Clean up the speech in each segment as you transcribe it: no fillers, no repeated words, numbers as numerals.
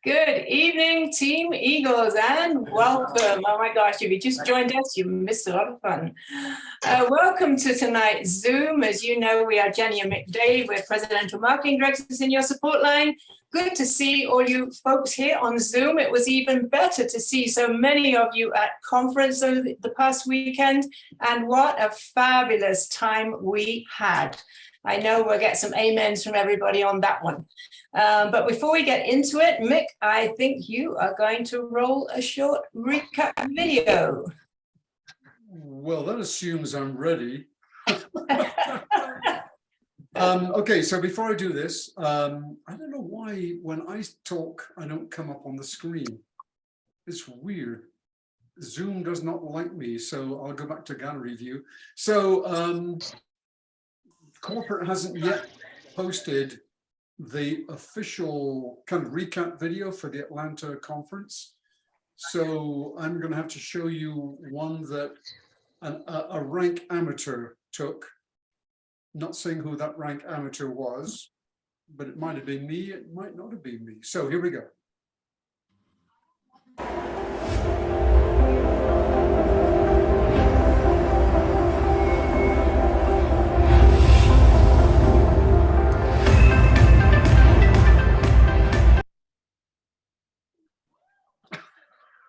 Good evening, Team Eagles, and welcome. Oh my gosh, if you just joined us, you missed a lot of fun. Welcome to tonight's Zoom. As you know, we are Jenny and Mick Daly. We're Presidential Marketing Directors in your support line. Good to see all you folks here on Zoom. It was even better to see so many of you at conference over the past weekend, and what a fabulous time we had. I know we'll get some amens from everybody on that one. But before we get into it, Mick, I think you are going to roll a short recap video. Well, that assumes I'm ready. Okay, so before I do this, I don't know why when I talk, I don't come up on the screen. It's weird. Zoom does not like me, so I'll go back to gallery view. So corporate hasn't yet posted the official kind of recap video for the Atlanta conference. So I'm going to have to show you one that a rank amateur took. Not saying who that rank amateur was, but it might have been me, it might not have been me. So here we go.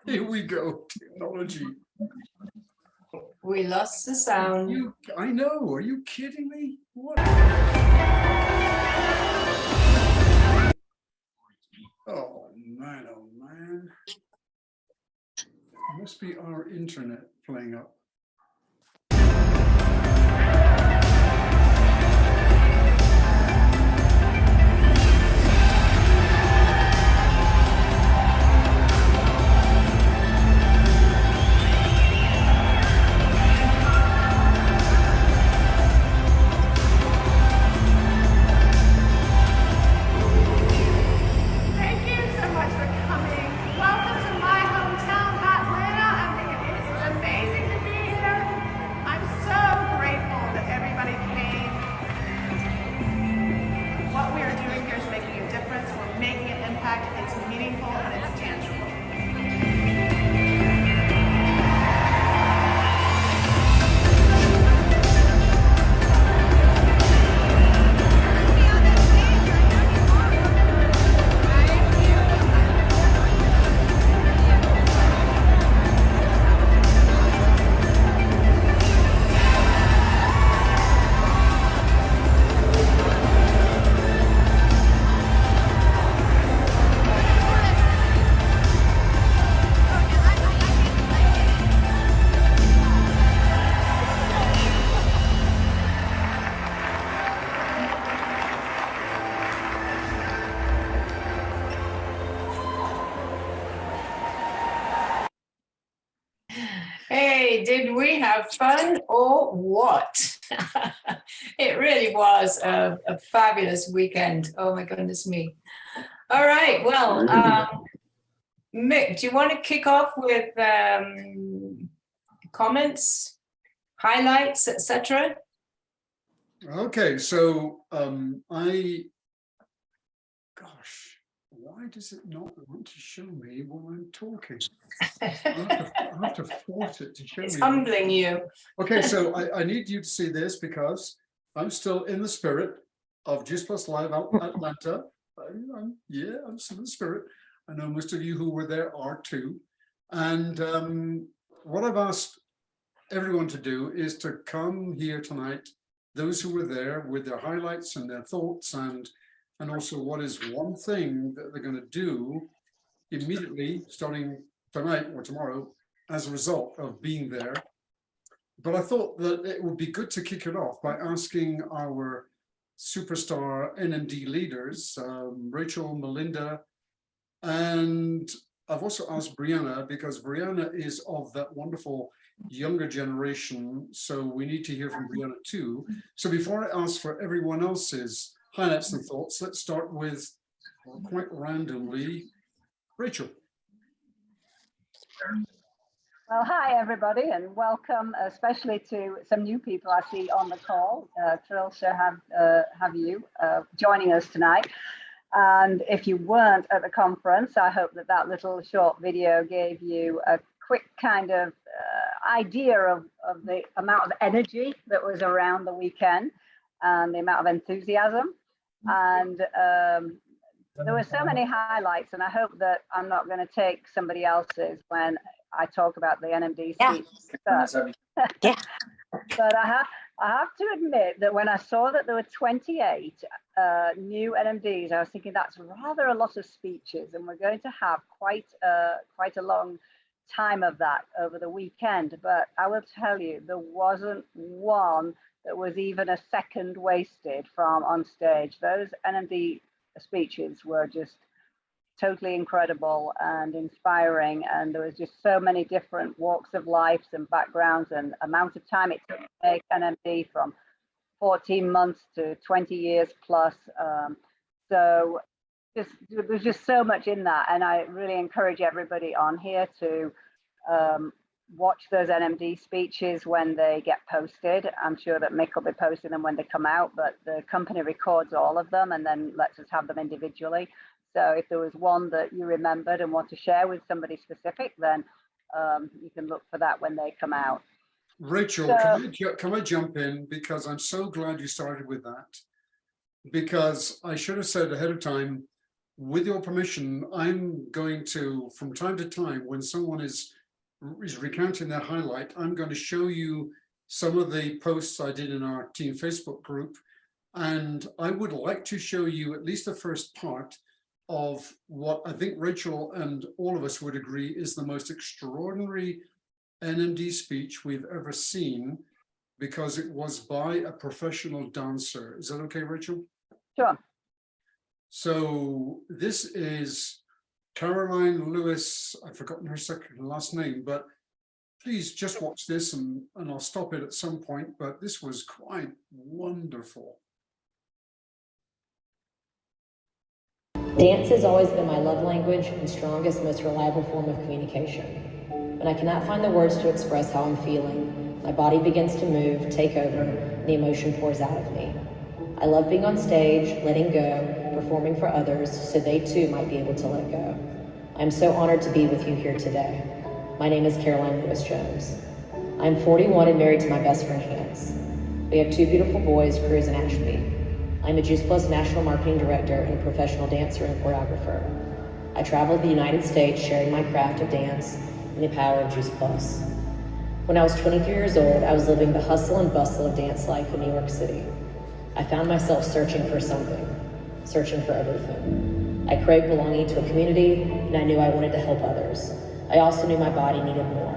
Here we go, technology. We lost the sound. I know, are you kidding me? What? Oh man. It must be our internet playing up. Hey, did we have fun or what? It really was a fabulous weekend. Oh my goodness me. All right, well, Mick, do you want to kick off with comments, highlights, etc.? Okay, so why does it not want to show me while I'm talking? I have to force it to show me. It's humbling you. Okay, so I need you to see this because I'm still in the spirit of Juice Plus Live out Atlanta. I'm still in the spirit. I know most of you who were there are too. And what I've asked everyone to do is to come here tonight, those who were there, with their highlights and their thoughts, and also what is one thing that they're going to do immediately starting tonight or tomorrow as a result of being there. But I thought that it would be good to kick it off by asking our superstar NMD leaders, Rachel, Melinda, and I've also asked Brianna, because Brianna is of that wonderful younger generation, so we need to hear from Brianna too. So before I ask for everyone else's highlights and thoughts, let's start with, quite randomly, Rachel. Well, hi everybody, and welcome, especially to some new people I see on the call. Thrilled to have you joining us tonight. And if you weren't at the conference, I hope that that little short video gave you a quick kind of idea of the amount of energy that was around the weekend and the amount of enthusiasm. And there were so many highlights, and I hope that I'm not going to take somebody else's when I talk about the NMD speech. Yeah. But I have to admit that when I saw that there were 28 new NMDs, I was thinking that's rather a lot of speeches, and we're going to have quite a long time of that over the weekend. But I will tell you, there wasn't one that was even a second wasted from on stage. Those NMD speeches were just totally incredible and inspiring, and there was just so many different walks of life and backgrounds and amount of time it took to make NMD, from 14 months to 20 years plus. So there's just so much in that, and I really encourage everybody on here to watch those NMD speeches when they get posted. I'm sure that Mick will be posting them when they come out, but the company records all of them and then lets us have them individually. So if there was one that you remembered and want to share with somebody specific, then you can look for that when they come out. Rachel, can I jump in? Because I'm so glad you started with that. Because I should have said ahead of time, with your permission, I'm going to, from time to time, when someone is recounting their highlight, I'm going to show you some of the posts I did in our team Facebook group. And I would like to show you at least the first part of what I think Rachel and all of us would agree is the most extraordinary NMD speech we've ever seen, because it was by a professional dancer. Is that okay, Rachel? Sure. So this is Caroline Lewis. I've forgotten her second last name, but please just watch this, and I'll stop it at some point, but this was quite wonderful. Dance has always been my love language and strongest, most reliable form of communication. When I cannot find the words to express how I'm feeling, my body begins to move, take over, and the emotion pours out of me. I love being on stage, letting go, performing for others, so they too might be able to let go. I'm so honored to be with you here today. My name is Caroline Lewis Jones. I'm 41 and married to my best friend, Hans. We have two beautiful boys, Cruz and Ashby. I'm a Juice Plus National Marketing Director and a professional dancer and choreographer. I travel the United States sharing my craft of dance and the power of Juice Plus. When I was 23 years old, I was living the hustle and bustle of dance life in New York City. I found myself searching for something, searching for everything. I craved belonging to a community, and I knew I wanted to help others. I also knew my body needed more.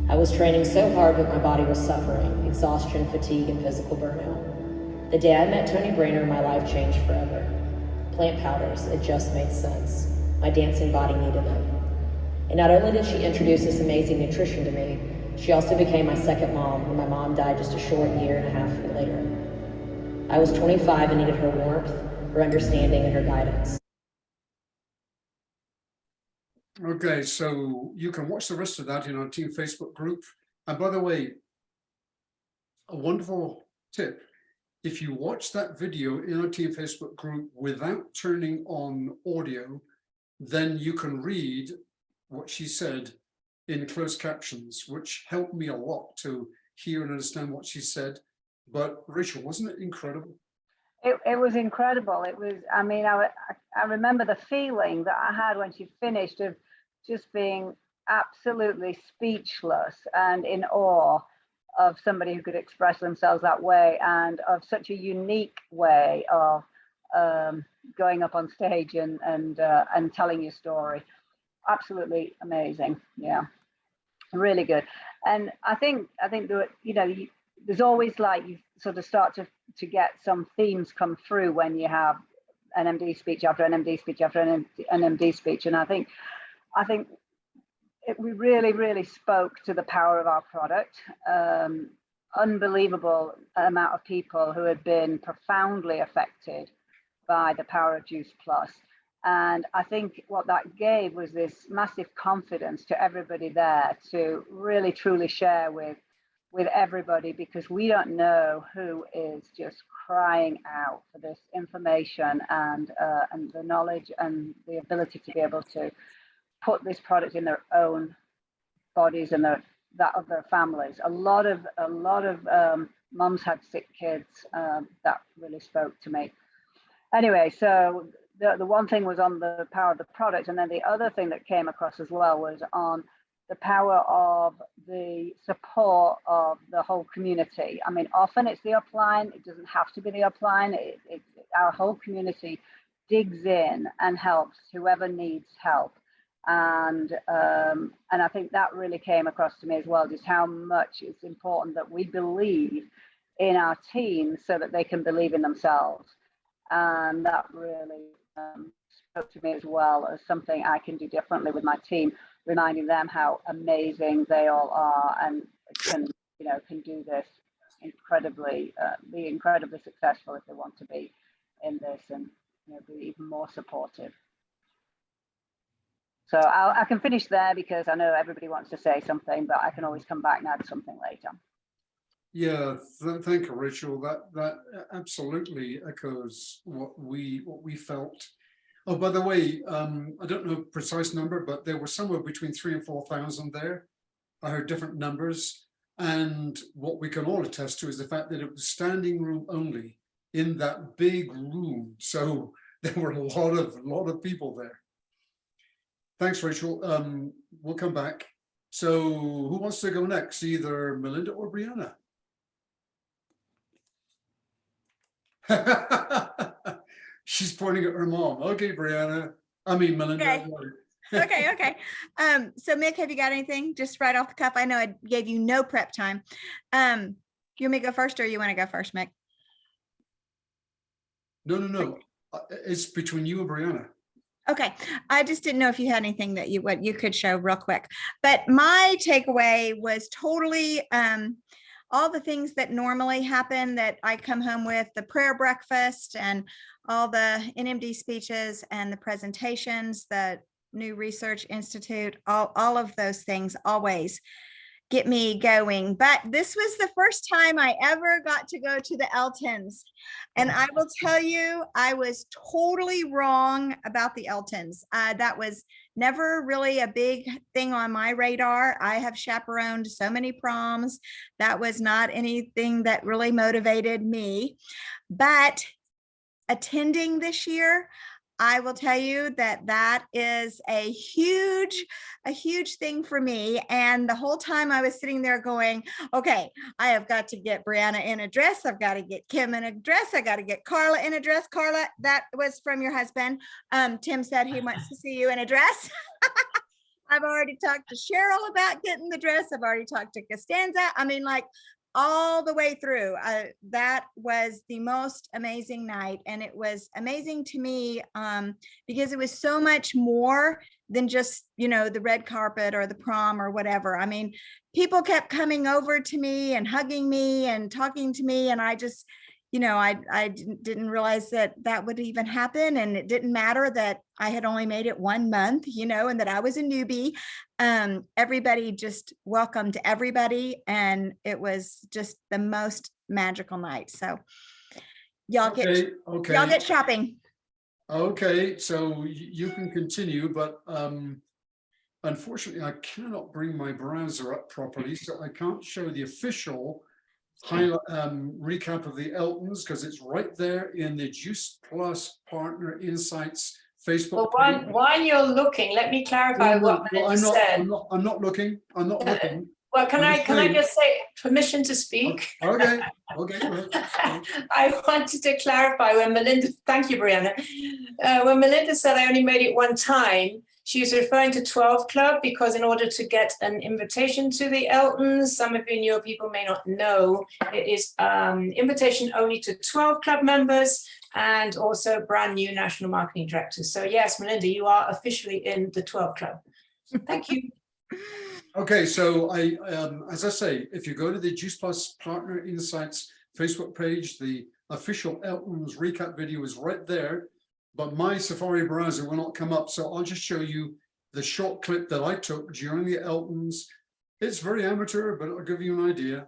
I was training so hard, but my body was suffering, exhaustion, fatigue, and physical burnout. The day I met Tony Brainerd, my life changed forever. Plant powders, it just made sense. My dancing body needed it. And not only did she introduce this amazing nutrition to me, she also became my second mom when my mom died just a short year and a half later. I was 25 and needed her warmth, her understanding, and her guidance. Okay, so you can watch the rest of that in our team Facebook group. And by the way, a wonderful tip. If you watch that video in our team Facebook group without turning on audio, then you can read what she said in closed captions, which helped me a lot to hear and understand what she said. But Rachel, wasn't it incredible? It was incredible. It was, I mean, I remember the feeling that I had when she finished, of just being absolutely speechless and in awe of somebody who could express themselves that way, and of such a unique way of going up on stage and telling your story. Absolutely amazing. Yeah, really good. And I think that, you know, there's always, like, you sort of start to get some themes come through when you have NMD speech after NMD speech after NMD speech, and I think we really spoke to the power of our product. Unbelievable amount of people who had been profoundly affected by the power of Juice Plus. And I think what that gave was this massive confidence to everybody there to really truly share with with everybody, because we don't know who is just crying out for this information and the knowledge and the ability to be able to put this product in their own bodies and that of their families. A lot of mums had sick kids. That really spoke to me. Anyway, so the one thing was on the power of the product, and then the other thing that came across as well was on the power of the support of the whole community. I mean, often it's the upline. It doesn't have to be the upline. Our whole community digs in and helps whoever needs help. And I think that really came across to me as well, just how much it's important that we believe in our teams so that they can believe in themselves. And that really spoke to me as well as something I can do differently with my team, reminding them how amazing they all are and can do this incredibly, be incredibly successful if they want to be in this, and be even more supportive. So I can finish there because I know everybody wants to say something, but I can always come back and add something later. Yeah, thank you, Rachel. That absolutely echoes what we felt. Oh, by the way, I don't know precise number, but there were somewhere between 3,000 and 4,000 there. I heard different numbers, and what we can all attest to is the fact that it was standing room only in that big room. So there were a lot of people there. Thanks, Rachel. We'll come back. So who wants to go next? Either Melinda or Brianna? She's pointing at her mom. Okay, Brianna. I mean, Melinda. Okay. Okay. So Mick, have you got anything just right off the cuff? I know I gave you no prep time. You want me to go first, or you want to go first, Mick? No. It's between you and Brianna. Okay. I just didn't know if you had anything that you could show real quick. But my takeaway was totally all the things that normally happen that I come home with, the prayer breakfast and all the NMD speeches and the presentations, the New Research Institute, all of those things always get me going. But this was the first time I ever got to go to the Eltons. And I will tell you, I was totally wrong about the Eltons. That was never really a big thing on my radar. I have chaperoned so many proms. That was not anything that really motivated me. But attending this year, I will tell you that is a huge thing for me. And the whole time I was sitting there going, okay, I have got to get Brianna in a dress. I've got to get Kim in a dress. I got to get Carla in a dress. Carla, that was from your husband. Tim said he wants to see you in a dress. I've already talked to Cheryl about getting the dress. I've already talked to Costanza. I mean, like, all the way through. That was the most amazing night. And it was amazing to me because it was so much more than just, the red carpet or the prom or whatever. I mean, people kept coming over to me and hugging me and talking to me. And I just, I didn't realize that would even happen. And it didn't matter that I had only made it 1 month, and that I was a newbie. Everybody just welcomed everybody. And it was just the most magical night. So y'all get shopping. Okay, so you can continue, but unfortunately I cannot bring my browser up properly, so I can't show the official highlight recap of the Eltons because it's right there in the Juice Plus Partner Insights Facebook page. While you're looking, let me clarify what Melinda said. I'm not looking. Well, can I just say permission to speak? Okay. I wanted to clarify when Melinda, thank you, Brianna. When Melinda said I only made it 1 time, she was referring to 12 Club because in order to get an invitation to the Eltons, some of you newer people may not know, it is invitation only to 12 Club members and also brand new national marketing directors. So yes, Melinda, you are officially in the 12 Club. Thank you. Okay, so as I say, if you go to the Juice Plus Partner Insights Facebook page, the official Eltons recap video is right there, but my Safari browser will not come up. So I'll just show you the short clip that I took during the Eltons. It's very amateur, but it'll give you an idea.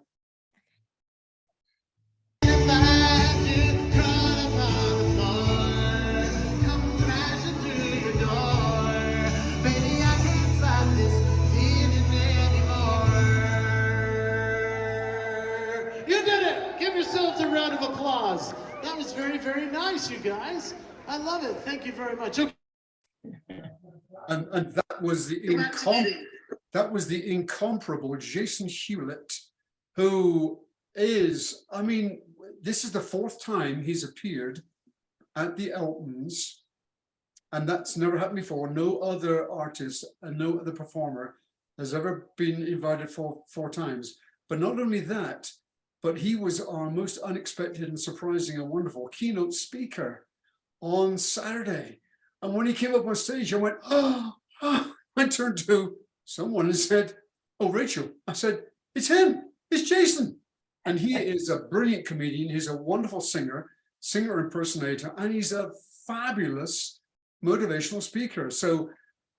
nice, you guys. I love it. Thank you very much. Okay. And that was the incomparable Jason Hewlett, who is, I mean, this is the 4th time he's appeared at the Eltons, and that's never happened before. No other artist and no other performer has ever been invited 4 times. But not only that, but he was our most unexpected and surprising and wonderful keynote speaker on Saturday. And when he came up on stage, I went, oh. I turned to someone and said, oh, Rachel. I said, it's him, it's Jason. And he is a brilliant comedian. He's a wonderful singer impersonator, and he's a fabulous motivational speaker. So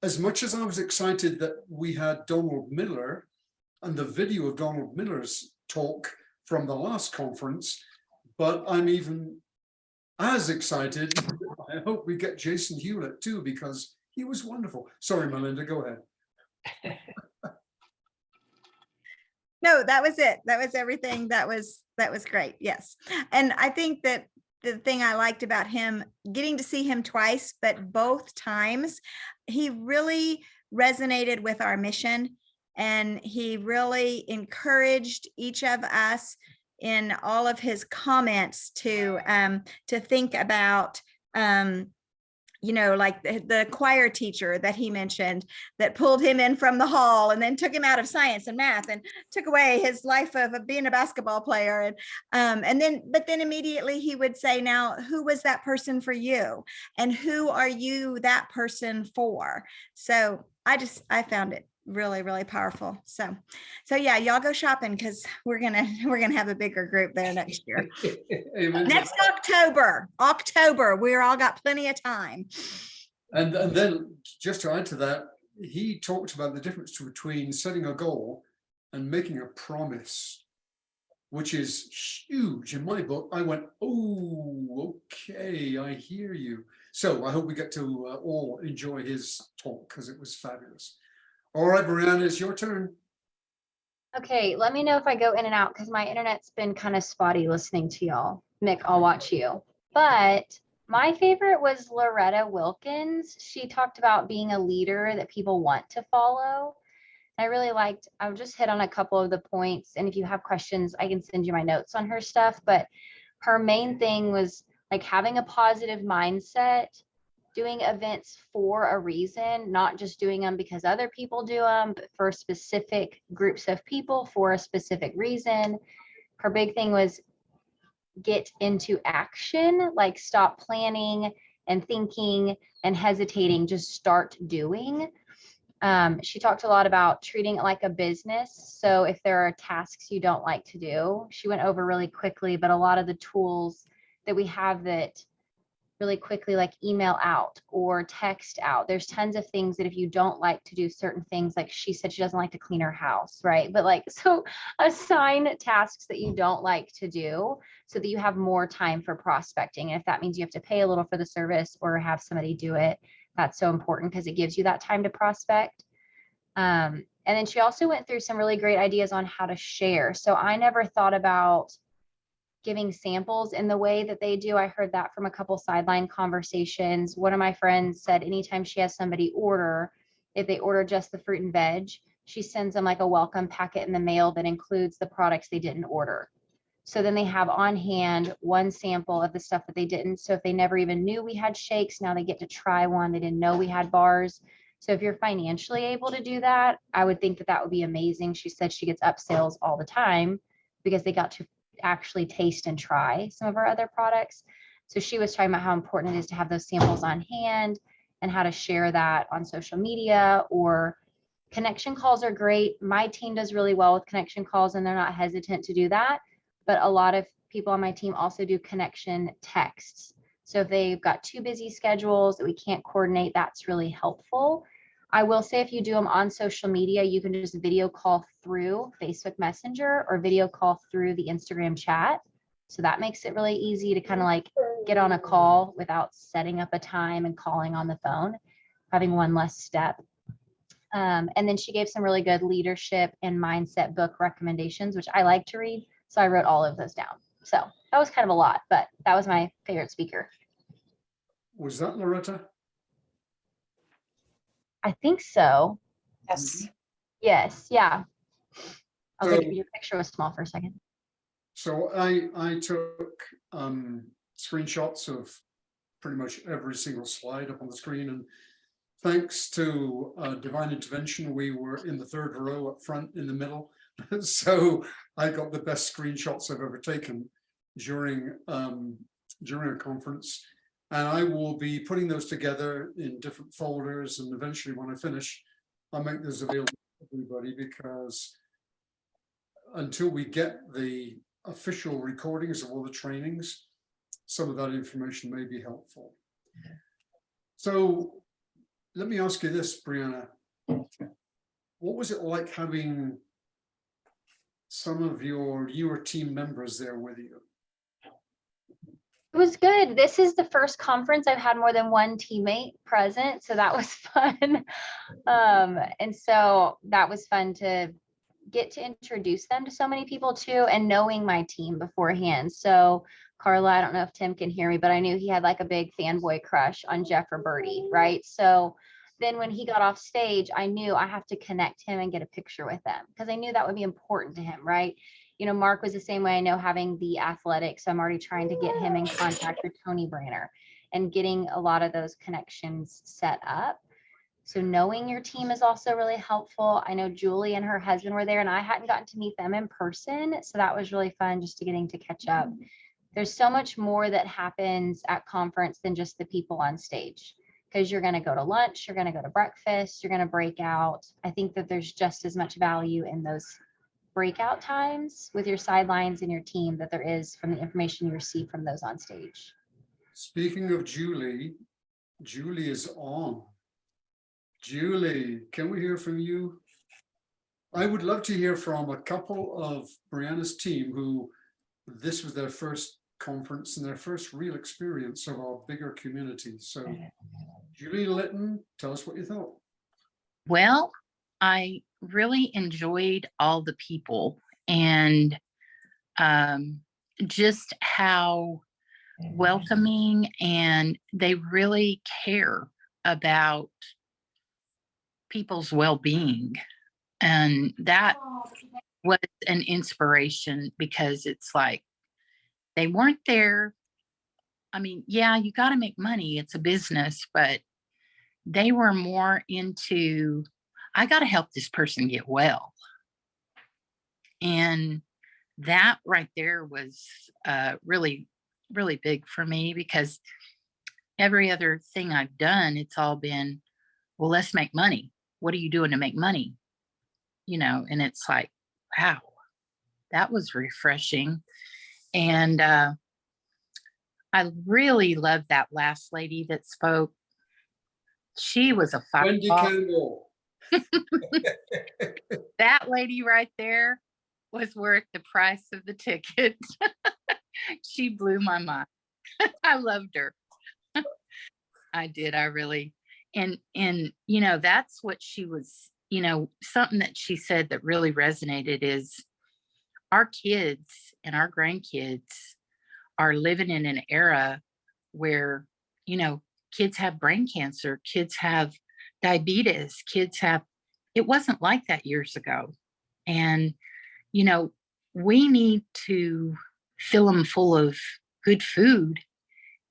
as much as I was excited that we had Donald Miller and the video of Donald Miller's talk from the last conference, but I'm even as excited. I hope we get Jason Hewlett too, because he was wonderful. Sorry, Melinda, go ahead. No, that was it. That was everything. That was great. Yes. And I think that the thing I liked about him, getting to see him twice, but both times, he really resonated with our mission, and he really encouraged each of us in all of his comments to think about, like the choir teacher that he mentioned that pulled him in from the hall and then took him out of science and math and took away his life of being a basketball player. But then immediately he would say, now, who was that person for you? And who are you that person for? So I found it really, really powerful. So yeah, y'all go shopping, because we're gonna have a bigger group there next year. Amen. Next October, we're all got plenty of time. And then just to add to that, he talked about the difference between setting a goal and making a promise, which is huge. In my book, I went, oh, okay, I hear you. So I hope we get to all enjoy his talk, because it was fabulous. All right, Brianna, it's your turn. Okay, let me know if I go in and out, because my internet's been kind of spotty listening to y'all. Mick, I'll watch you. But my favorite was Loretta Wilkins. She talked about being a leader that people want to follow. I really liked, I'll just hit on a couple of the points. And if you have questions, I can send you my notes on her stuff. But her main thing was like having a positive mindset, doing events for a reason, not just doing them because other people do them, but for specific groups of people for a specific reason. Her big thing was get into action, like stop planning and thinking and hesitating, just start doing. She talked a lot about treating it like a business. So if there are tasks you don't like to do, she went over really quickly, but a lot of the tools that we have that really quickly, like email out or text out. There's tons of things that if you don't like to do certain things, like she said, she doesn't like to clean her house, right? But like, so assign tasks that you don't like to do so that you have more time for prospecting. And if that means you have to pay a little for the service or have somebody do it, that's so important because it gives you that time to prospect. And then she also went through some really great ideas on how to share. So I never thought about giving samples in the way that they do. I heard that from a couple sideline conversations. One of my friends said anytime she has somebody order, if they order just the fruit and veg, she sends them like a welcome packet in the mail that includes the products they didn't order. So then they have on hand one sample of the stuff that they didn't. So if they never even knew we had shakes, now they get to try one. They didn't know we had bars. So if you're financially able to do that, I would think that that would be amazing. She said she gets upsells all the time because they got to actually taste and try some of our other products. So she was talking about how important it is to have those samples on hand and how to share that on social media, or connection calls are great. My team does really well with connection calls and they're not hesitant to do that. But a lot of people on my team also do connection texts. So if they've got two busy schedules that we can't coordinate, that's really helpful. I will say if you do them on social media, you can just video call through Facebook Messenger or video call through the Instagram chat. So that makes it really easy to kind of like get on a call without setting up a time and calling on the phone, having one less step. And then she gave some really good leadership and mindset book recommendations, which I like to read. So I wrote all of those down. So that was kind of a lot, but that was my favorite speaker. Was that Loretta? I think so. Yes. Yes, yeah. I was So- like, your picture was small for a second. So I took screenshots of pretty much every single slide up on the screen, and thanks to divine intervention, we were in the third row up front in the middle. So I got the best screenshots I've ever taken during a conference. And I will be putting those together in different folders, and eventually when I finish, I'll make those available to everybody, because until we get the official recordings of all the trainings, some of that information may be helpful. So let me ask you this, Brianna. What was it like having some of your newer team members there with you? It was good. This is the first conference I've had more than one teammate present, so that was fun. And so that was fun to get to introduce them to so many people too, and knowing my team beforehand. So Carla, I don't know if Tim can hear me, but I knew he had like a big fanboy crush on Jeff or Birdie, right? So then when he got off stage, I knew I have to connect him and get a picture with them, because I knew that would be important to him, right? You know, Mark was the same way. I know, having the athletics, I'm already trying to get him in contact with Tony Branner and getting a lot of those connections set up. So knowing your team is also really helpful. I know Julie and her husband were there, and I hadn't gotten to meet them in person. So that was really fun, just to getting to catch up. There's so much more that happens at conference than just the people on stage, because you're going to go to lunch, you're going to go to breakfast, you're going to break out. I think that there's just as much value in those breakout times with your sidelines and your team that there is from the information you receive from those on stage. Speaking of Julie, Julie is on. Julie, can we hear from you? I would love to hear from a couple of Brianna's team who this was their first conference and their first real experience of our bigger community. So Julie Litton, tell us what you thought. Well, I really enjoyed all the people, and just how welcoming, and they really care about people's well-being. And that was an inspiration, because it's like they weren't there. I mean, yeah, you got to make money. It's a business, but they were more into, I got to help this person get well. And that right there was really, really big for me, because every other thing I've done, it's all been, well, let's make money. What are you doing to make money? You know, and it's like, wow, that was refreshing. And I really loved that last lady that spoke. She was a Wendy fireball. Campbell. That lady right there was worth the price of the ticket. She blew my mind. I loved her. I did. I really, and you know, that's what she was, you know, something that she said that really resonated is our kids and our grandkids are living in an era where, you know, kids have brain cancer, kids have diabetes, kids have, it wasn't like that years ago. And, you know, we need to fill them full of good food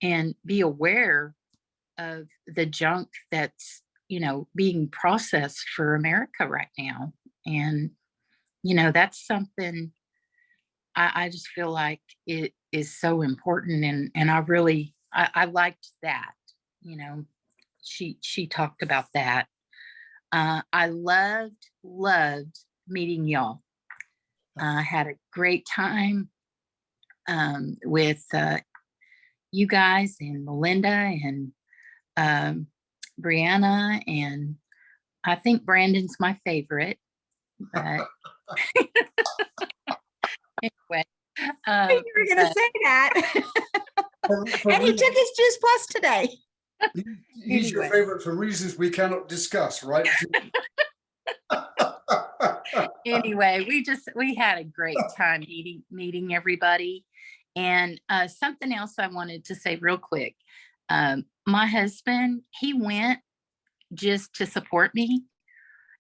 and be aware of the junk that's, you know, being processed for America right now. And, you know, that's something I just feel like it is so important. And I really, I liked that, you know, she talked about that. I loved meeting y'all. I had a great time with you guys and Melinda and Brianna, and I think Brandon's my favorite. But anyway, You were going to say that. And he took his Juice Plus today. He's your Anyway. favorite for reasons we cannot discuss, right? Anyway, we had a great time meeting everybody. And something else I wanted to say real quick. My husband, he went just to support me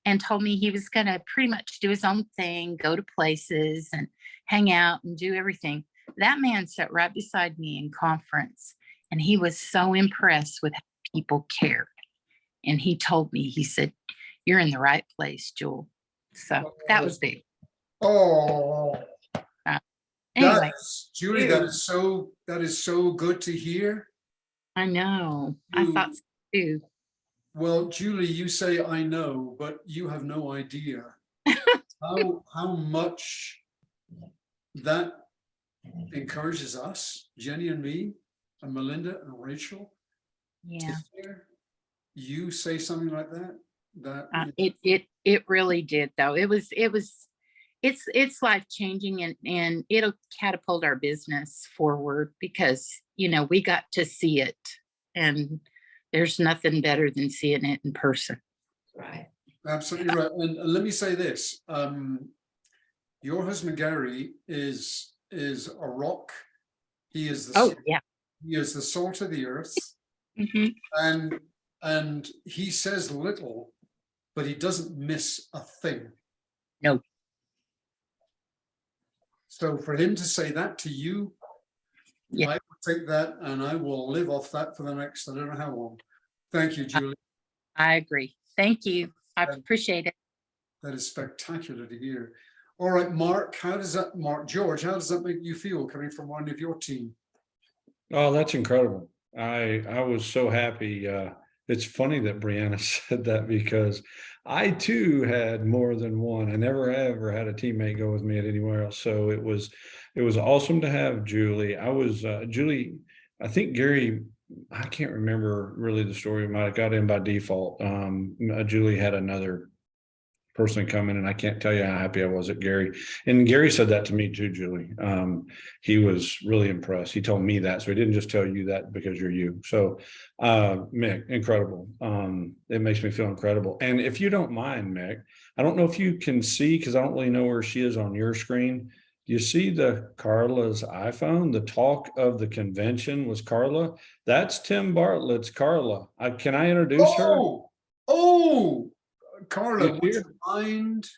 and told me he was going to pretty much do his own thing, go to places and hang out and do everything. That man sat right beside me in conference, and he was so impressed with how people cared. And he told me, he said, "You're in the right place, Jewel." So that was big. Oh, Anyway, Julie, that is so good to hear. I know. I thought so too. Well, Julie, you say I know, but you have no idea how much that encourages us, Jenny and me, and Melinda and Rachel. Yeah. To hear you say something like that. It really did though. It's life changing, and it'll catapult our business forward because, you know, we got to see it, and there's nothing better than seeing it in person. Right. Absolutely right. And let me say this: your husband Gary is a rock. He is the he is the salt of the earth, and he says little, but he doesn't miss a thing. No. So for him to say that to you, Yeah. I will take that and I will live off that for the next, I don't know how long. Thank you, Julie. I agree. Thank you. I appreciate it. That is spectacular to hear. All right, Mark, George, how does that make you feel coming from one of your team? Oh, that's incredible. I was so happy. It's funny that Brianna said that because I too had more than one. I never ever had a teammate go with me at anywhere else. So it was awesome to have Julie. Julie, I think Gary, I can't remember really the story. Might have got in by default. Julie had another person come in, and I can't tell you how happy I was at Gary. And Gary said that to me too, Julie. He was really impressed. He told me that, so he didn't just tell you that because you're you. So Mick, incredible. It makes me feel incredible. And if you don't mind, Mick, I don't know if you can see, because I don't really know where she is on your screen. You see the Carla's iPhone? The talk of the convention was Carla. That's Tim Bartlett's Carla. Can I introduce her? Oh, Carla, would you mind?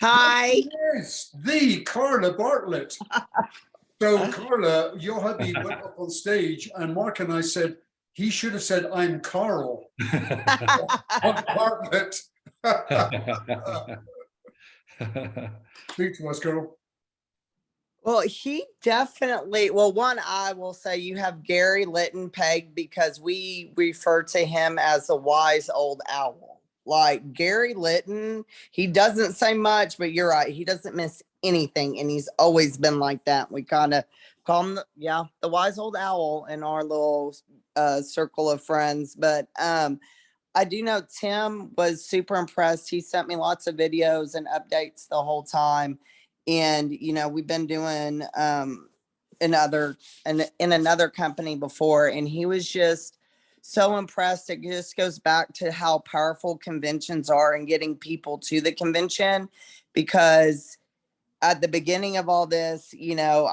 Hi. Yes, the Carla Bartlett. So Carla, your hubby went up on stage, and Mark and I said, he should have said, "I'm Carl." Bartlett. Speak to us, girl. Well, he definitely, one, I will say you have Gary Litton pegged because we refer to him as a wise old owl. Like Gary Litton, he doesn't say much, but you're right. He doesn't miss anything. And he's always been like that. We kind of call him, the wise old owl in our little circle of friends. But I do know Tim was super impressed. He sent me lots of videos and updates the whole time. And, you know, we've been doing in another company before, and he was just so impressed. It just goes back to how powerful conventions are and getting people to the convention, because at the beginning of all this, you know,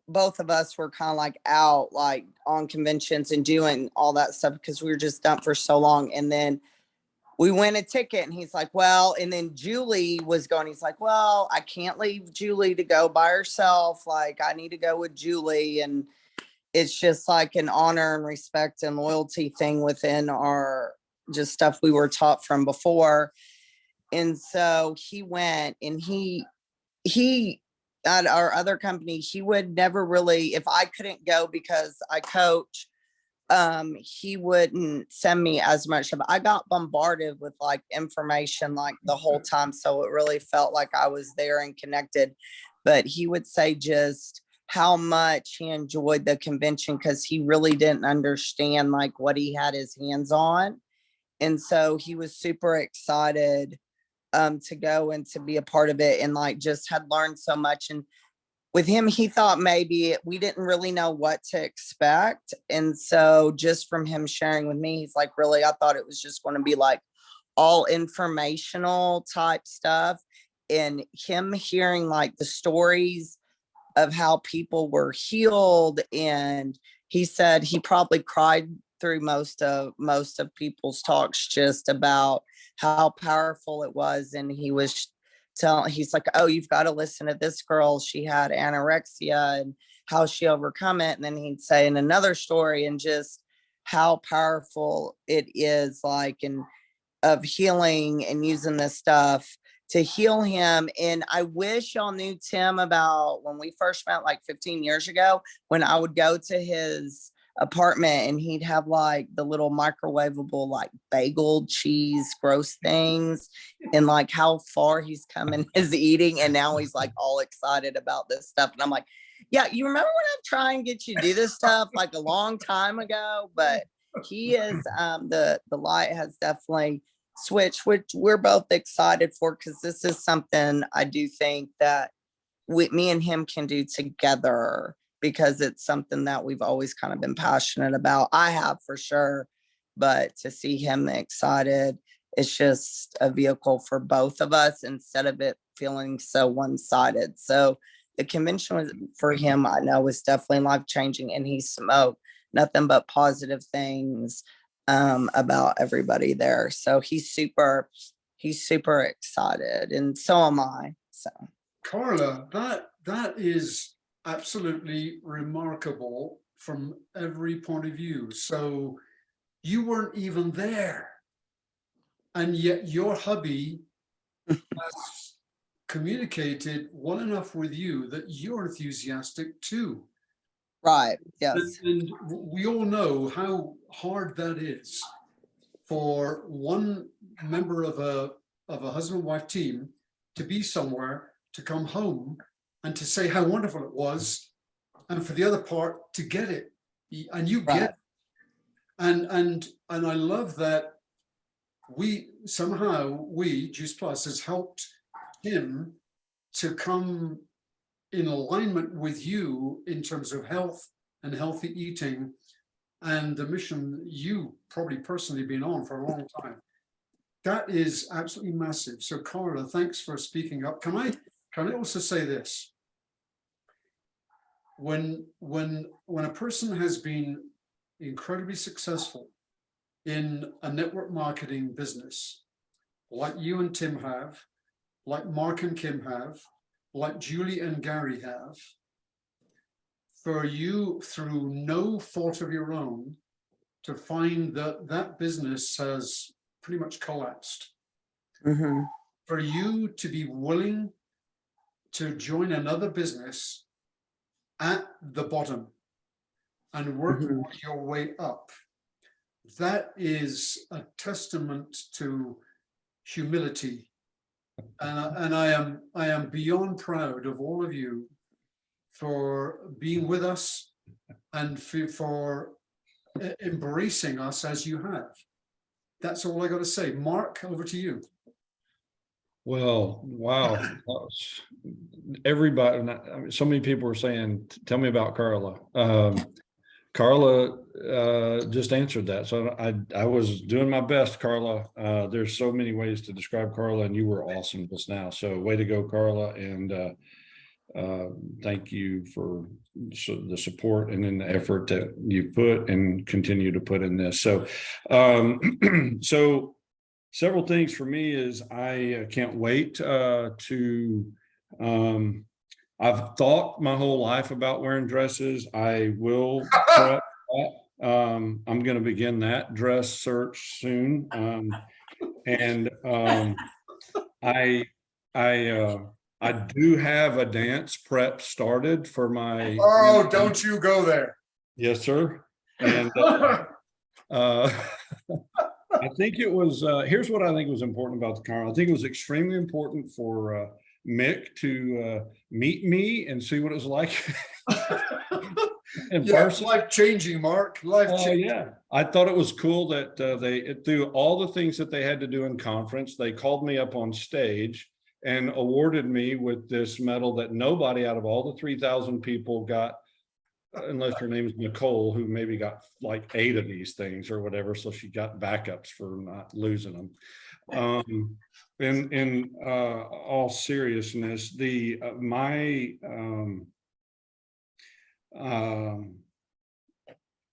both of us were kind of like out like on conventions and doing all that stuff because we were just done for so long. And then we win a ticket, and he's like, well, and then Julie was going, he's like, well, I can't leave Julie to go by herself. Like, I need to go with Julie. And it's just like an honor and respect and loyalty thing within our just stuff we were taught from before. And so he went, and he at our other company, he would never really, if I couldn't go because I coach, he wouldn't send me as much of it. I got bombarded with like information like the whole time. So it really felt like I was there and connected. But he would say just how much he enjoyed the convention because he really didn't understand like what he had his hands on. And so he was super excited to go and to be a part of it, and like just had learned so much. And with him, he thought maybe we didn't really know what to expect. And so just from him sharing with me, he's like, really, I thought it was just going to be like all informational type stuff. And him hearing like the stories of how people were healed and, he said he probably cried through most of people's talks just about how powerful it was. And he was he's like, oh, you've got to listen to this girl. She had anorexia and how she overcome it. And then he'd say in another story and just how powerful it is, like, and of healing and using this stuff to heal him. And I wish y'all knew Tim about when we first met like 15 years ago, when I would go to his apartment and he'd have like the little microwavable like bagel cheese gross things, and like how far he's come in his eating, and now he's like all excited about this stuff. And I'm like, yeah, you remember when I'm trying to get you to do this stuff like a long time ago? But he is the light has definitely switched, which we're both excited for, because this is something I do think that me and him can do together, because it's something that we've always kind of been passionate about. I have for sure, but to see him excited, it's just a vehicle for both of us instead of it feeling so one-sided. So the convention was, for him, I know, was definitely life-changing, and he smoked nothing but positive things about everybody there. So he's super excited, and so am I. So Carla, that is absolutely remarkable from every point of view. So you weren't even there, and yet your hubby has communicated well enough with you that you're enthusiastic too. right, yes. And we all know how hard that is for one member of a husband-wife team to be somewhere, to come home and to say how wonderful it was, and for the other part to get it, and you get it. And I love that Juice Plus has helped him to come in alignment with you in terms of health and healthy eating, and the mission you probably personally been on for a long time. That is absolutely massive. So Carla, thanks for speaking up. Can I also say this? When a person has been incredibly successful in a network marketing business, like you and Tim have, like Mark and Kim have, like Julie and Gary have, for you, through no fault of your own, to find that that business has pretty much collapsed. Mm-hmm. For you to be willing to join another business at the bottom and work your way up, that is a testament to humility. And I am beyond proud of all of you for being with us and for embracing us as you have. That's all I got to say. Mark, over to you. Well, wow. Everybody, I mean, so many people were saying, tell me about Carla. Carla just answered that. So I was doing my best, Carla. There's so many ways to describe Carla, and you were awesome just now. So way to go, Carla. And thank you for the support and then the effort that you put and continue to put in this. So, so several things for me is I can't wait to, I've thought my whole life about wearing dresses. I will prep that. I'm going to begin that dress search soon. I do have a dance prep started for my. Oh, don't you go there. Yes, sir. And I think it was, here's what I think was important about the car. I think it was extremely important for Mick to meet me and see what it was like. Yeah, life-changing, Mark. Life-changing. Yeah, I thought it was cool that they, through all the things that they had to do in conference, they called me up on stage and awarded me with this medal that nobody out of all the 3,000 people got, unless her name is Nicole, who maybe got like 8 of these things or whatever. So she got backups for not losing them. In all seriousness,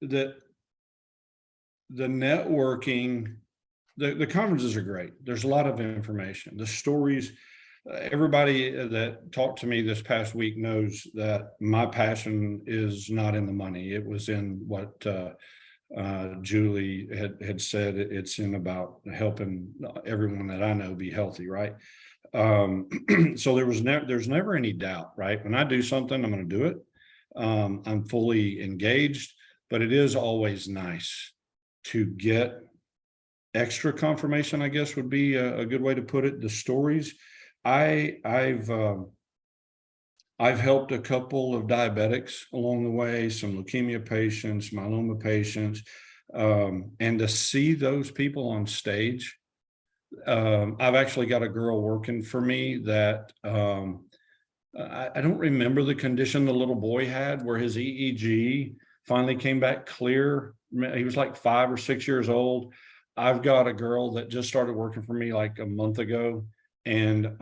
that the networking, the conferences are great. There's a lot of information, the stories. Everybody that talked to me this past week knows that my passion is not in the money. It was in what Julie had said. It's in about helping everyone that I know be healthy, right? So there's never any doubt, right? When I do something, I'm going to do it. I'm fully engaged, but it is always nice to get extra confirmation, I guess would be a good way to put it. The stories. I've helped a couple of diabetics along the way, some leukemia patients, myeloma patients, and to see those people on stage. I've actually got a girl working for me that I don't remember the condition the little boy had, where his EEG finally came back clear. He was like 5 or 6 years old. I've got a girl that just started working for me like a month ago, and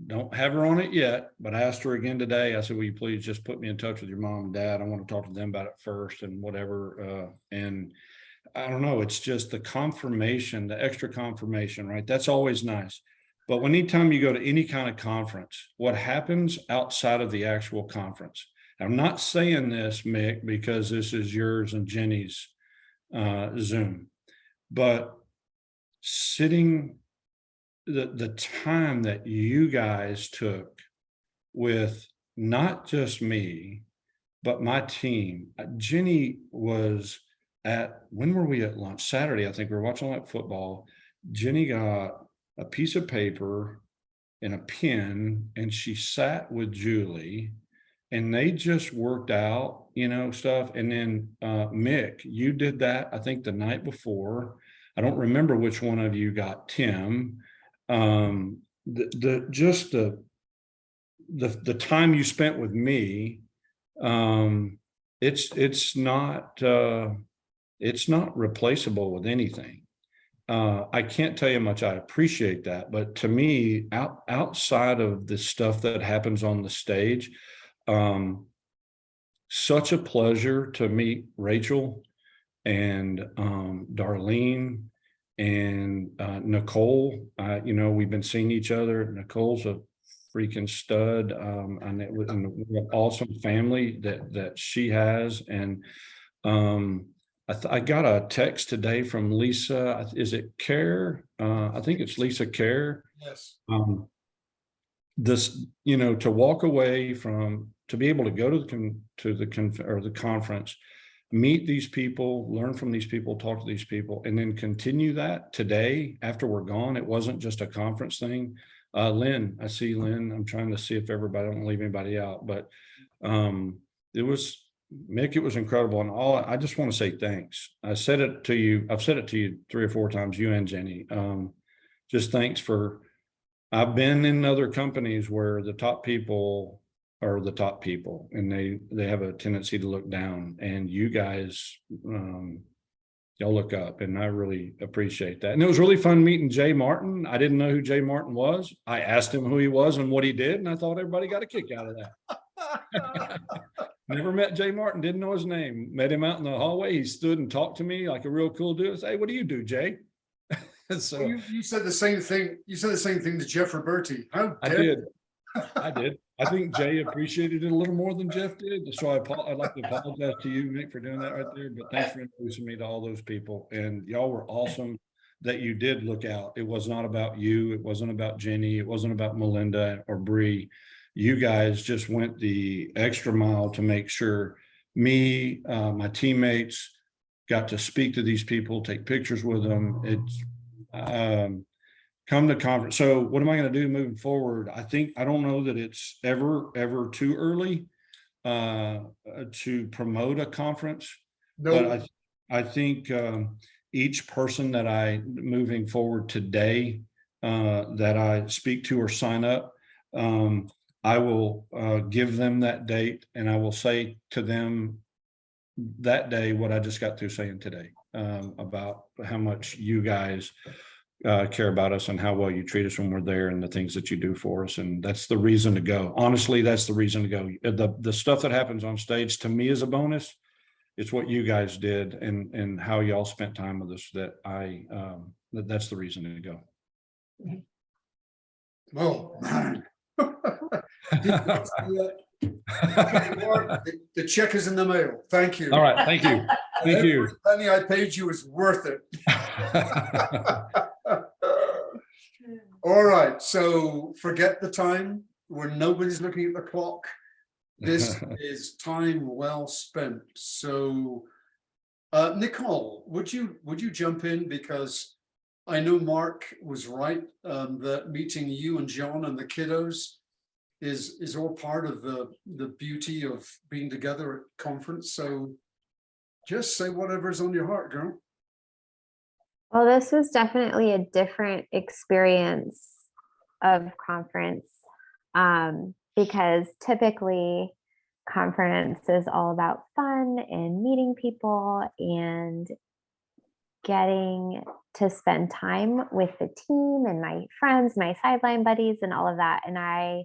don't have her on it yet, but I asked her again today. I said, will you please just put me in touch with your mom and dad? I want to talk to them about it first and whatever. And I don't know, it's just the confirmation, the extra confirmation, right? That's always nice. But anytime you go to any kind of conference, what happens outside of the actual conference? I'm not saying this, Mick, because this is yours and Jenny's Zoom, but sitting, the time that you guys took with not just me, but my team. Jenny was when were we at lunch? Saturday, I think we were watching like football. Jenny got a piece of paper and a pen, and she sat with Julie, and they just worked out, stuff. And then Mick, you did that, I think the night before. I don't remember which one of you got Tim. The time you spent with me, it's not replaceable with anything. I can't tell you how much I appreciate that, but to me, outside of the stuff that happens on the stage, such a pleasure to meet Rachel and Darlene and Nicole. We've been seeing each other. Nicole's a freaking stud, and it was an awesome family that she has. And I got a text today from Lisa. Is it Care? I think it's Lisa Care. Yes. To walk away from, to be able to go to the conference, meet these people, learn from these people, talk to these people, and then continue that today after we're gone. It wasn't just a conference thing. Lynn, I see Lynn. I'm trying to see if I don't leave anybody out, but it was, Mick, it was incredible. And I just want to say thanks. I've said it to you 3 or 4 times, you and Jenny. Just thanks I've been in other companies where the top people are the top people, and they have a tendency to look down, and you guys, y'all look up, and I really appreciate that. And it was really fun meeting Jay Martin. I didn't know who Jay Martin was. I asked him who he was and what he did, and I thought everybody got a kick out of that. Never met Jay Martin, didn't know his name. Met him out in the hallway. He stood and talked to me like a real cool dude. I said, hey, what do you do, Jay? So you said the same thing. You said the same thing to Jeff Roberti. I did. I think Jay appreciated it a little more than Jeff did. So I'd like to apologize to you, Mick, for doing that right there. But thanks for introducing me to all those people. And y'all were awesome that you did look out. It was not about you. It wasn't about Jenny. It wasn't about Melinda or Bree. You guys just went the extra mile to make sure me, my teammates got to speak to these people, take pictures with them. It's come to conference. So what am I going to do moving forward? I don't know that it's ever too early to promote a conference. No. But I think each person that moving forward today that I speak to or sign up, I will give them that date, and I will say to them that day what I just got through saying today about how much you guys care about us and how well you treat us when we're there and the things that you do for us. And that's the reason to go. Honestly, that's the reason to go. The stuff that happens on stage to me is a bonus. It's what you guys did and how y'all spent time with us that's the reason to go. Well, man. Okay, Mark, the check is in the mail. Thank you. All right. Thank you. Thank you. Every penny I paid you is worth it. All right, so forget the time when nobody's looking at the clock. This is time well spent. So, Nicole, would you jump in, because I know Mark was right that meeting you and John and the kiddos is all part of the beauty of being together at conference. So, just say whatever's on your heart, girl. Well, this was definitely a different experience of conference, because typically conference is all about fun and meeting people and getting to spend time with the team and my friends, my sideline buddies and all of that. And I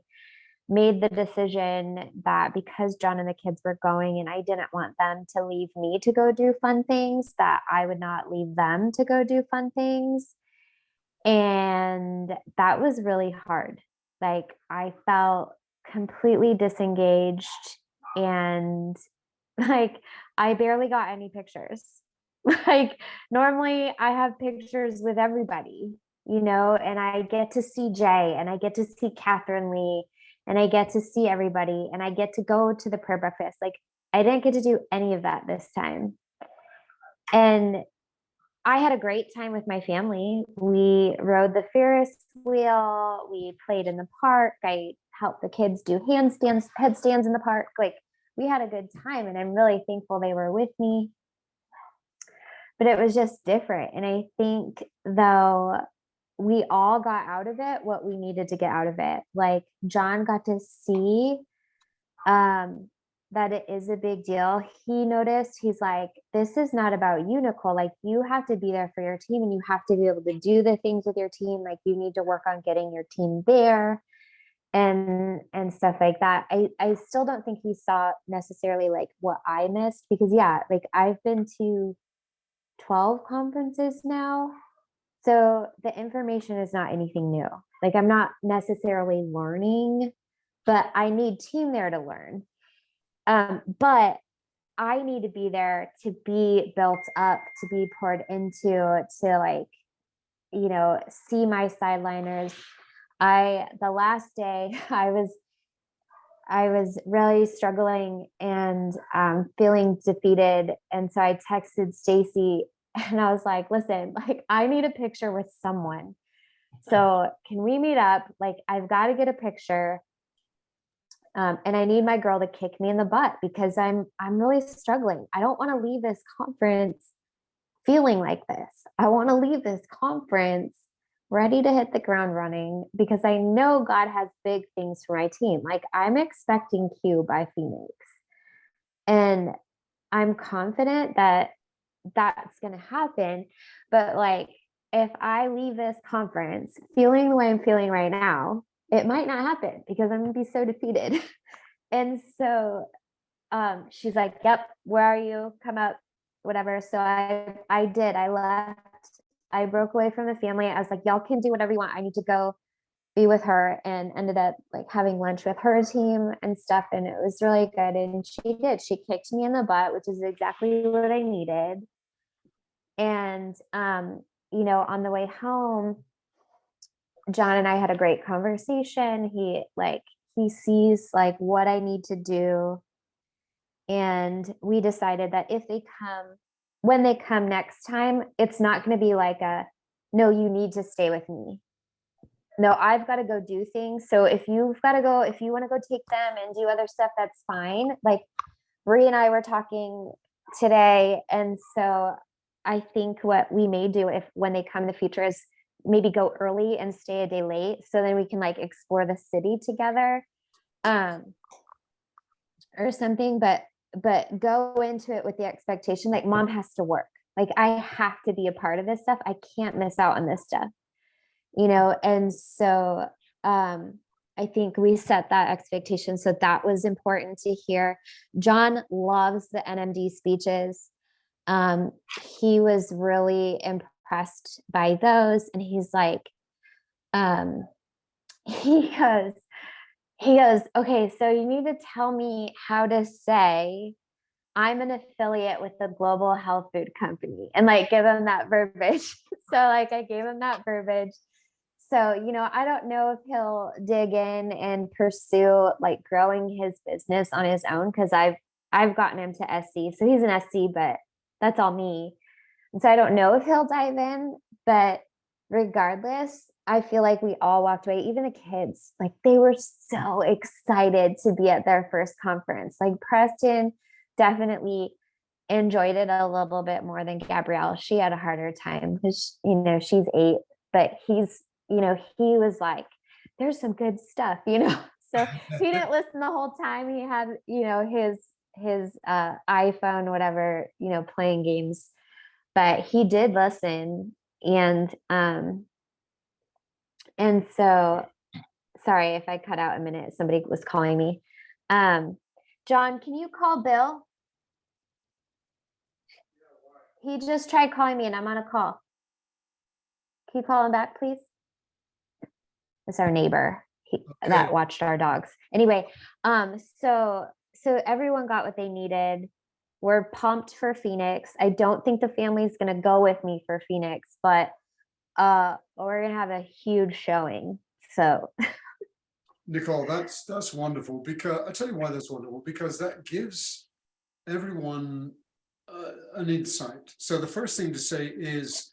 made the decision that because John and the kids were going and I didn't want them to leave me to go do fun things, that I would not leave them to go do fun things. And that was really hard. Like, I felt completely disengaged, and like I barely got any pictures. Like, normally I have pictures with everybody, and I get to see Jay and I get to see Catherine Lee and I get to see everybody and I get to go to the prayer breakfast. Like, I didn't get to do any of that this time. And I had a great time with my family. We rode the Ferris wheel. We played in the park. I helped the kids do headstands in the park. Like, we had a good time, and I'm really thankful they were with me. But it was just different. And I think, though, we all got out of it what we needed to get out of it. Like, John got to see that it is a big deal. He noticed, he's like, this is not about you, Nicole. Like, you have to be there for your team and you have to be able to do the things with your team. Like, you need to work on getting your team there and stuff like that. I still don't think he saw necessarily like what I missed, because like I've been to 12 conferences now. So the information is not anything new. Like, I'm not necessarily learning, but I need team there to learn. But I need to be there to be built up, to be poured into, to like, see my sideliners. The last day I was really struggling and feeling defeated. And so I texted Stacy and I was like, listen, like, I need a picture with someone. So can we meet up? Like, I've got to get a picture. And I need my girl to kick me in the butt, because I'm really struggling. I don't want to leave this conference feeling like this. I want to leave this conference ready to hit the ground running, because I know God has big things for my team. Like, I'm expecting Q by Phoenix, and I'm confident that that's going to happen. But like, if I leave this conference feeling the way I'm feeling right now, it might not happen, because I'm going to be so defeated. And so she's like, yep, where are you? Come up, whatever. So I did. I left. I broke away from the family. I was like, y'all can do whatever you want. I need to go be with her, and ended up like having lunch with her team and stuff. And it was really good. And she did. She kicked me in the butt, which is exactly what I needed. And, on the way home, John and I had a great conversation. He sees like what I need to do. And we decided that when they come next time, it's not going to be like no, you need to stay with me. No, I've got to go do things. So if you want to go take them and do other stuff, that's fine. Like, Bree and I were talking today. And so I think what we may do when they come in the future is maybe go early and stay a day late, so then we can like explore the city together, or something. But go into it with the expectation, like, Mom has to work. Like, I have to be a part of this stuff. I can't miss out on this stuff. you know, and so I think we set that expectation. So that was important to hear. John loves the NMD speeches. He was really impressed by those, and he's like, he goes, okay, so you need to tell me how to say I'm an affiliate with the Global Health Food Company, and like give him that verbiage. So like I gave him that verbiage. So, you know, I don't know if he'll dig in and pursue like growing his business on his own, because I've gotten him to SC. So he's an SC, but that's all me. And so I don't know if he'll dive in, but regardless, I feel like we all walked away, even the kids, like they were so excited to be at their first conference. Like Preston definitely enjoyed it a little bit more than Gabrielle. She had a harder time because, you know, she's 8, but he's, you know, he was like, there's some good stuff, you know. So he didn't listen the whole time. He had, you know, his iPhone, whatever, you know, playing games, but he did listen. And so, sorry if I cut out a minute, somebody was calling me. John, can you call Bill? He just tried calling me and I'm on a call. Can you call him back, please? It's our neighbor that watched our dogs. Anyway, so everyone got what they needed. We're pumped for Phoenix. I don't think the family's gonna go with me for Phoenix, but we're gonna have a huge showing. So Nicole, that's wonderful, because I tell you why that's wonderful, because that gives everyone an insight. So the first thing to say is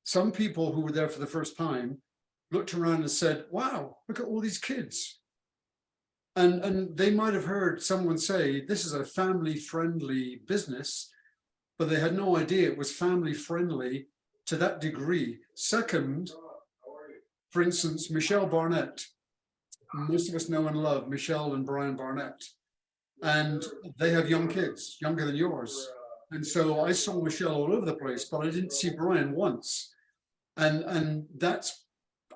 some people who were there for the first time looked around and said, wow, look at all these kids. And they might have heard someone say, this is a family-friendly business, but they had no idea it was family-friendly to that degree. Second, for instance, Michelle Barnett. Most of us know and love Michelle and Brian Barnett. And they have young kids, younger than yours. And so I saw Michelle all over the place, but I didn't see Brian once. And that's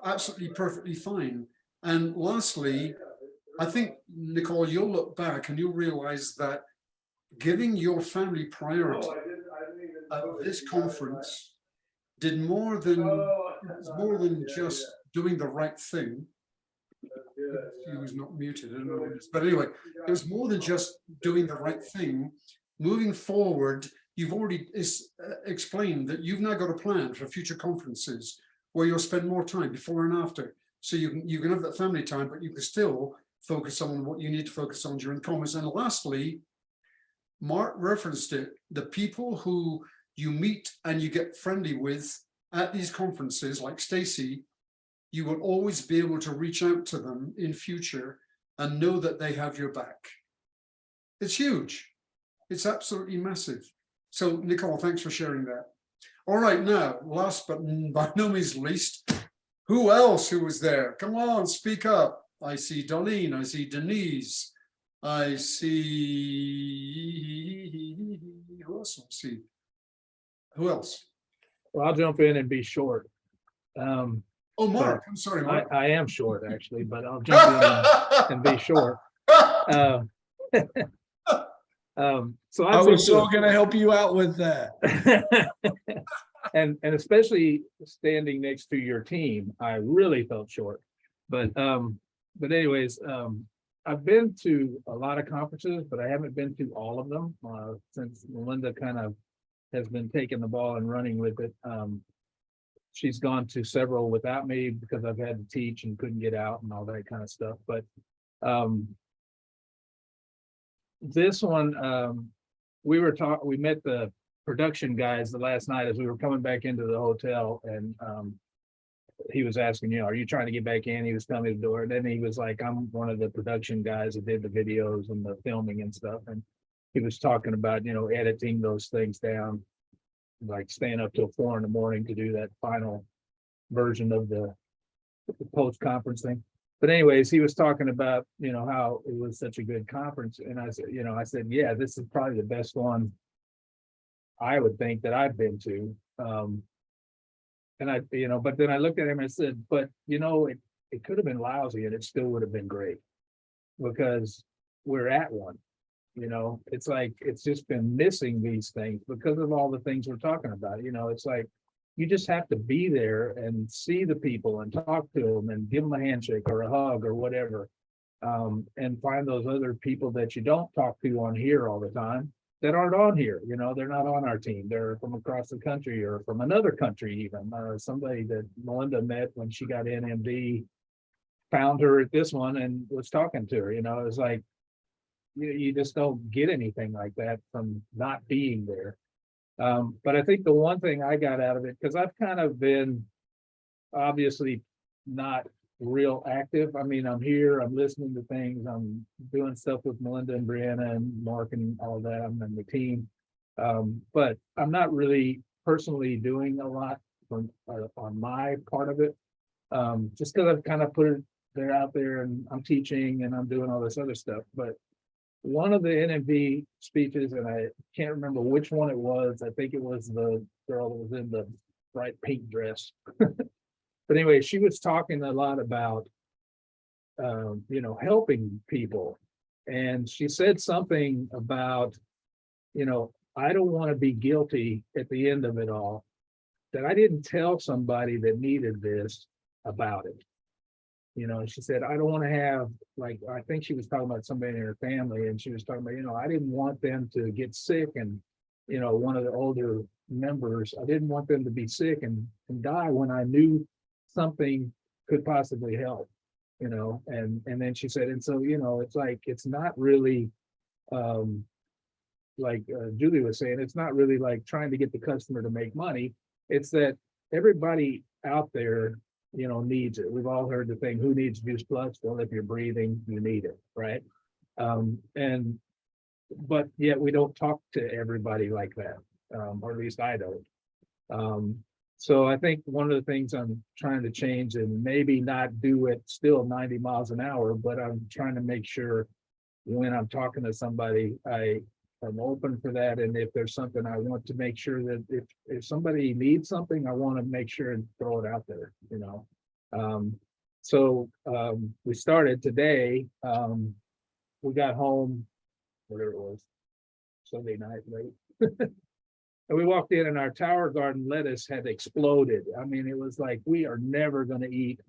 absolutely perfectly fine. And lastly, I think, Nicole, you'll look back and you'll realize that giving your family priority at this conference did more than just doing the right thing. He was not muted, I don't know what it is. But anyway, it was more than just doing the right thing. Moving forward, you've already explained that you've now got a plan for future conferences where you'll spend more time before and after. So you can have that family time, but you can still focus on what you need to focus on during conference. And lastly, Mark referenced it, the people who you meet and you get friendly with at these conferences, like Stacy, you will always be able to reach out to them in future and know that they have your back. It's huge. It's absolutely massive. So Nicole, thanks for sharing that. All right, now, last but by no means least, who else who was there? Come on, speak up. I see Darlene, I see Denise, I see, who else? Let's see. Who else? Well, I'll jump in and be short. Oh, Mark, I'm sorry, Mark. I am short actually, but I'll jump in and be short. So I was so going to help you out with that. and especially standing next to your team, I really felt short. But anyways, I've been to a lot of conferences, but I haven't been to all of them since Melinda kind of has been taking the ball and running with it. She's gone to several without me because I've had to teach and couldn't get out and all that kind of stuff. But this one, we met the production guys the last night as we were coming back into the hotel, and he was asking, are you trying to get back in? He was telling me the door, and then he was like, I'm one of the production guys that did the videos and the filming and stuff. And he was talking about, editing those things down, like staying up till 4 a.m. to do that final version of the post-conference thing. But anyways, he was talking about, how it was such a good conference. And I said, yeah, this is probably the best one I would think that I've been to. And I, but then I looked at him and said, but it could have been lousy and it still would have been great. Because we're at one, it's like, it's just been missing these things because of all the things we're talking about, it's like, you just have to be there and see the people and talk to them and give them a handshake or a hug or whatever. And find those other people that you don't talk to on here all the time that aren't on here, they're not on our team. They're from across the country or from another country even. Somebody that Melinda met when she got NMD, found her at this one and was talking to her, it's like, you just don't get anything like that from not being there. But I think the one thing I got out of it, because I've kind of been obviously not real active. I mean, I'm here, I'm listening to things, I'm doing stuff with Melinda and Brianna and Mark and all that. I'm in the team. But I'm not really personally doing a lot on my part of it. Just because I've kind of put it there out there and I'm teaching and I'm doing all this other stuff. But one of the NMB speeches, and I can't remember which one it was. I think it was the girl that was in the bright pink dress. But anyway, she was talking a lot about, helping people. And she said something about, I don't want to be guilty at the end of it all, that I didn't tell somebody that needed this about it. She said, I don't want to have, like, I think she was talking about somebody in her family, and she was talking about, I didn't want them to get sick. And, one of the older members, I didn't want them to be sick and die when I knew something could possibly help, and then she said, and so, it's like, it's not really, like Julie was saying, it's not really like trying to get the customer to make money. It's that everybody out there, needs it. We've all heard the thing, who needs Juice Plus? Well, if you're breathing, you need it, right? But yet we don't talk to everybody like that, or at least I don't. So I think one of the things I'm trying to change, and maybe not do it still 90 miles an hour, but I'm trying to make sure when I'm talking to somebody, I'm open for that. And if there's something, I want to make sure that if somebody needs something, I want to make sure and throw it out there, So we started today. We got home, whatever it was, Sunday night, late. And we walked in and our Tower Garden lettuce had exploded. I mean, it was like, we are never going to eat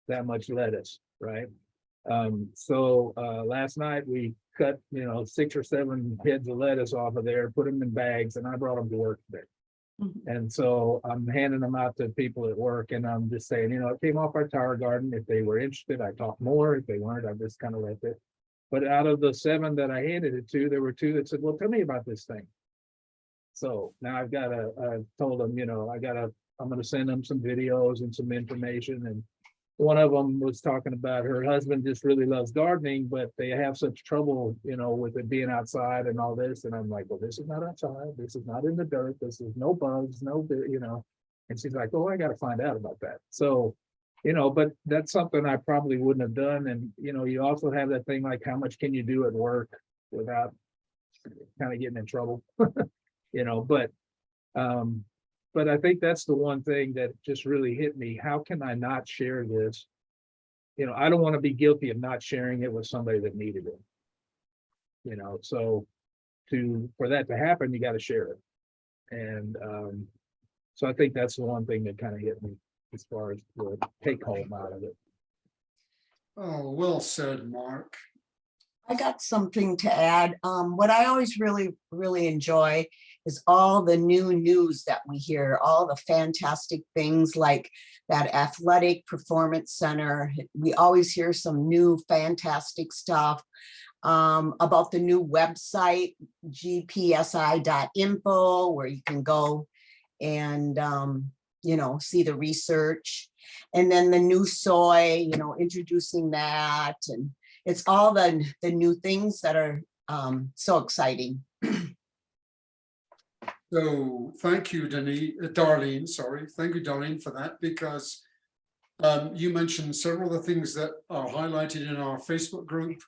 that much lettuce, right? So last night we cut, 6 or 7 heads of lettuce off of there, put them in bags, and I brought them to work today. And so I'm handing them out to people at work, and I'm just saying, it came off our Tower Garden. If they were interested, I talked more. If they weren't, I just kind of left it. But out of the 7 that I handed it to, there were 2 that said, well, tell me about this thing. So now I've told them, I'm going to send them some videos and some information. And one of them was talking about her husband just really loves gardening, but they have such trouble, with it being outside and all this. And I'm like, well, this is not outside. This is not in the dirt. This is no bugs, and she's like, oh, I got to find out about that. So, but that's something I probably wouldn't have done. And, you also have that thing, like, how much can you do at work without kind of getting in trouble? But I think that's the one thing that just really hit me. How can I not share this? I don't want to be guilty of not sharing it with somebody that needed it. So for that to happen, you got to share it. And so I think that's the one thing that kind of hit me as far as the take home out of it. Oh, well said, Mark. I got something to add. What I always really, really enjoy is all the new news that we hear, all the fantastic things like that athletic performance center. We always hear some new fantastic stuff about the new website, gpsi.info, where you can go and, see the research. And then the new soy, introducing that. And it's all the new things that are so exciting. So thank you, Darlene, sorry. Thank you, Darlene, for that, because you mentioned several of the things that are highlighted in our Facebook group.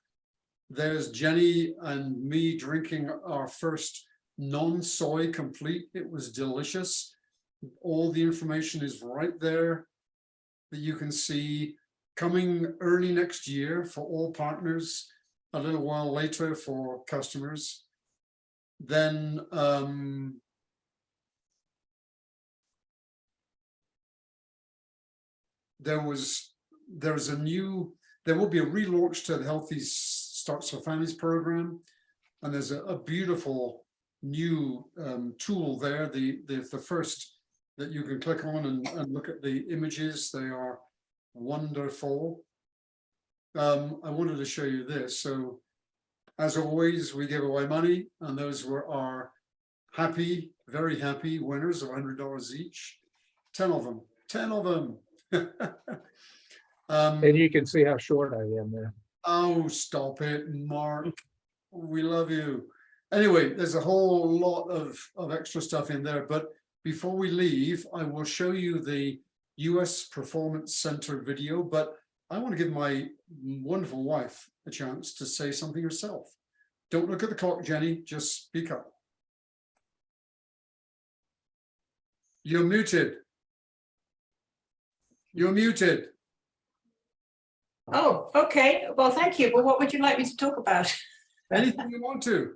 There's Jenny and me drinking our first non-soy complete. It was delicious. All the information is right there that you can see, coming early next year for all partners, a little while later for customers. Then there will be a relaunch to the Healthy Starts for Families program, and there's a beautiful new tool there, the first that you can click on and look at the images. They are wonderful. I wanted to show you this. So as always, we give away money, and those were our happy, very happy winners of $100 each. 10 of them. And you can see how short I am there. Oh, stop it, Mark. We love you. Anyway, there's a whole lot of extra stuff in there, but before we leave, I will show you the US Performance Center video, but I want to give my wonderful wife a chance to say something herself. Don't look at the clock, Jenny, just speak up. You're muted. You're muted. Oh, okay. Well, thank you. But what would you like me to talk about? Anything you want to.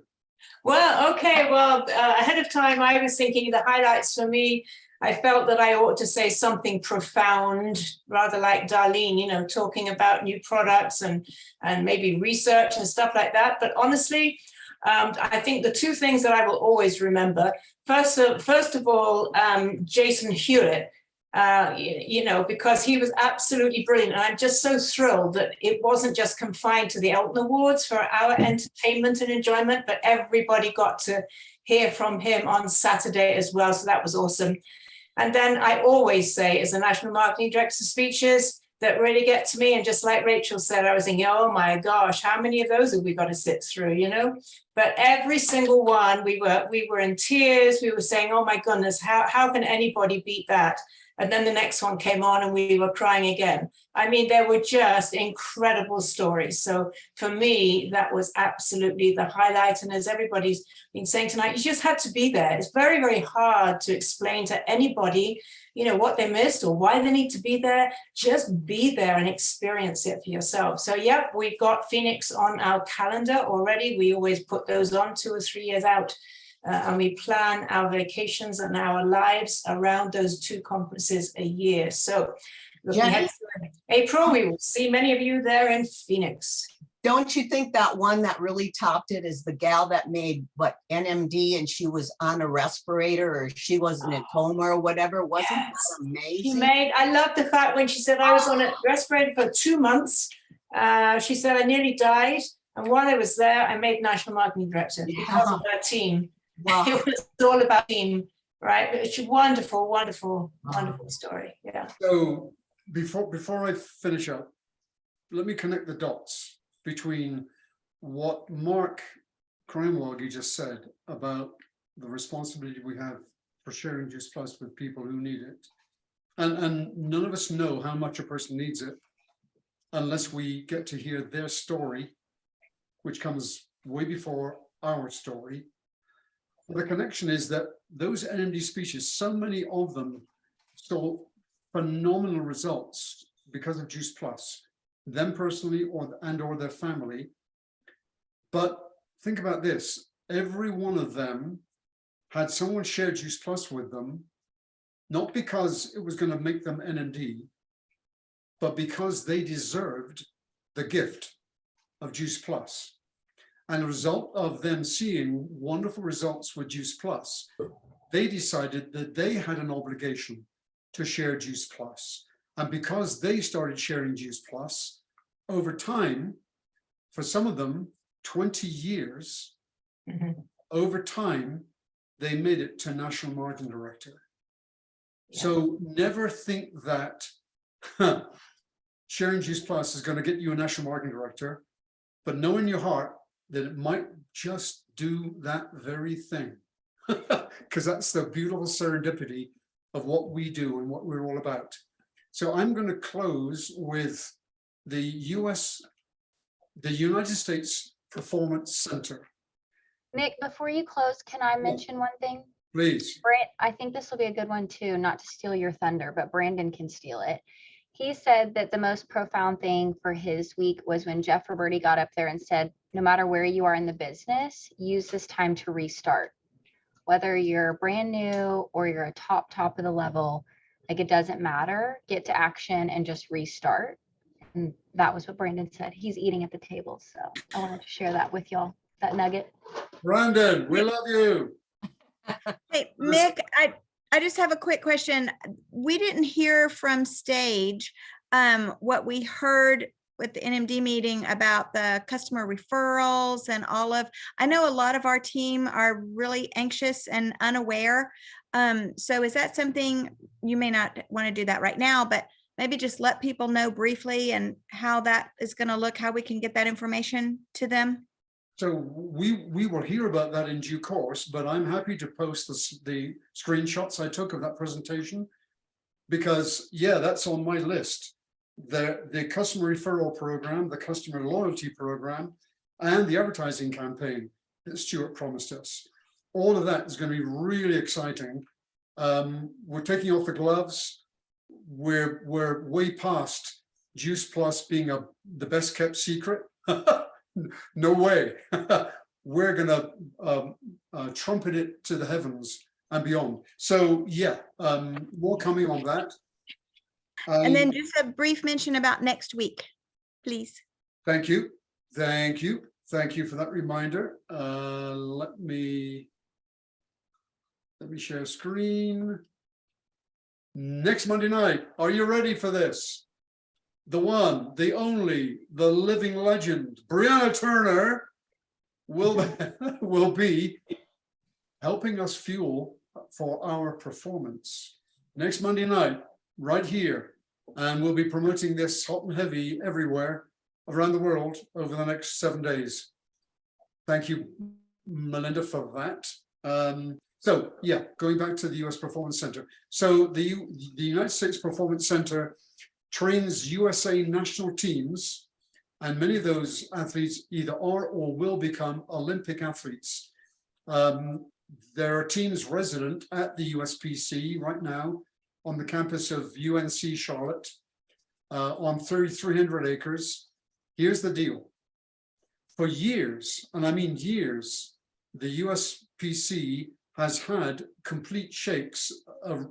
Well, okay. Well, ahead of time, I was thinking the highlights for me. I felt that I ought to say something profound, rather like Darlene, you know, talking about new products and maybe research and stuff like that. But honestly, I think the two things that I will always remember, first of all, Jason Hewitt, you know, because he was absolutely brilliant. And I'm just so thrilled that it wasn't just confined to the Elton Awards for our entertainment and enjoyment, but everybody got to hear from him on Saturday as well. So that was awesome. And then I always say, as the National Marketing Director speeches that really get to me, and just like Rachel said, I was thinking, oh my gosh, how many of those have we got to sit through, you know? But every single one, we were in tears. We were saying, oh my goodness, how can anybody beat that? And then the next one came on and we were crying again. I mean, there were just incredible stories. So for me, that was absolutely the highlight. And as everybody's been saying tonight, you just had to be there. It's very, very hard to explain to anybody, you know, what they missed or why they need to be there. Just be there and experience it for yourself. So yep, we've got Phoenix on our calendar already. We always put those on 2 or 3 years out. And we plan our vacations and our lives around those two conferences a year. So looking ahead to April, we will see many of you there in Phoenix. Don't you think that one that really topped it is the gal that made what NMD and she was on a respirator or she was in a coma or whatever? Wasn't that amazing? I love the fact when she said I was on a respirator for 2 months. She said I nearly died. And while I was there, I made National Marketing Director because of her team. Wow. It was all about team, right? It's a wonderful, wonderful, wonderful story. Yeah. So before I finish up, let me connect the dots between what Mark Cranwalgie just said about the responsibility we have for sharing Juice Plus with people who need it. And none of us know how much a person needs it unless we get to hear their story, which comes way before our story. The connection is that those NMD species, so many of them saw phenomenal results because of Juice Plus, them personally or their family. But think about this, every one of them had someone share Juice Plus with them, not because it was going to make them NMD, but because they deserved the gift of Juice Plus. And a result of them seeing wonderful results with Juice Plus, they decided that they had an obligation to share Juice Plus. And because they started sharing Juice Plus, over time, for some of them, 20 years, over time, they made it to National Marketing Director. Yeah. So never think that sharing Juice Plus is going to get you a National Marketing Director, but know in your heart that it might just do that very thing. Because that's the beautiful serendipity of what we do and what we're all about. So I'm going to close with the United States Performance Center. Mick, before you close, can I mention one thing? Please. I think this will be a good one too, not to steal your thunder, but Brandon can steal it. He said that the most profound thing for his week was when Jeff Roberti got up there and said, no matter where you are in the business, use this time to restart. Whether you're brand new or you're a top of the level, like it doesn't matter, get to action and just restart. And that was what Brandon said. He's eating at the table. So I wanted to share that with y'all, that nugget. Brandon, we love you. Hey, Mick, I just have a quick question. We didn't hear from stage what we heard with the NMD meeting about the customer referrals and all of, I know a lot of our team are really anxious and unaware. So is that something, you may not want to do that right now, but maybe just let people know briefly and how that is going to look, how we can get that information to them? So we will hear about that in due course, but I'm happy to post the screenshots I took of that presentation, because yeah, that's on my list. The customer referral program, the customer loyalty program, and the advertising campaign that Stuart promised us. All of that is going to be really exciting. We're taking off the gloves. We're way past Juice Plus being the best kept secret. No way. We're gonna trumpet it to the heavens and beyond. So yeah, more coming on that. And then just a brief mention about next week, please. Thank you. Thank you. Thank you for that reminder. Let me share screen. Next Monday night, are you ready for this? The one, the only, the living legend, Brianna Turner will be helping us fuel for our performance next Monday night, right here. And we'll be promoting this hot and heavy everywhere around the world over the next 7 days. Thank you, Melinda, for that. So yeah, going back to the US Performance Center. So the United States Performance Center trains USA national teams, and many of those athletes either are or will become Olympic athletes. There are teams resident at the USPC right now on the campus of UNC Charlotte on 3,300 acres. Here's the deal. For years, and I mean years, the USPC has had complete shakes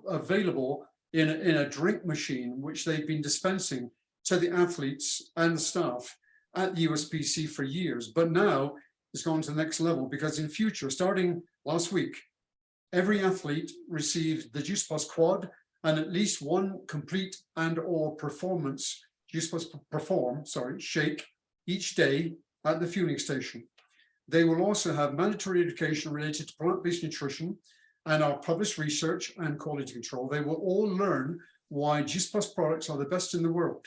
available in a drink machine, which they've been dispensing to the athletes and the staff at the USPC for years. But now it's gone to the next level, because in future, starting last week, every athlete received the Juice Plus Quad and at least one complete and or performance Juice Plus shake each day at the fueling station. They will also have mandatory education related to plant-based nutrition and our published research and quality control. They will all learn why Juice Plus products are the best in the world.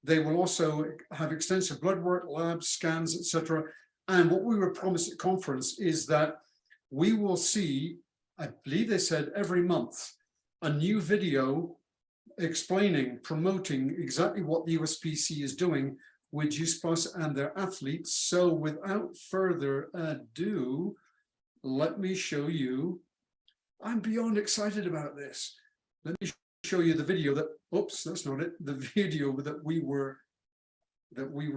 They will also have extensive blood work, labs, scans, etc. And what we were promised at conference is that we will see, I believe they said every month, a new video explaining, promoting exactly what the USPC is doing with Juice Plus and their athletes. So without further ado, let me show you. I'm beyond excited about this. Let me show you the video that, oops, that's not it. The video that we were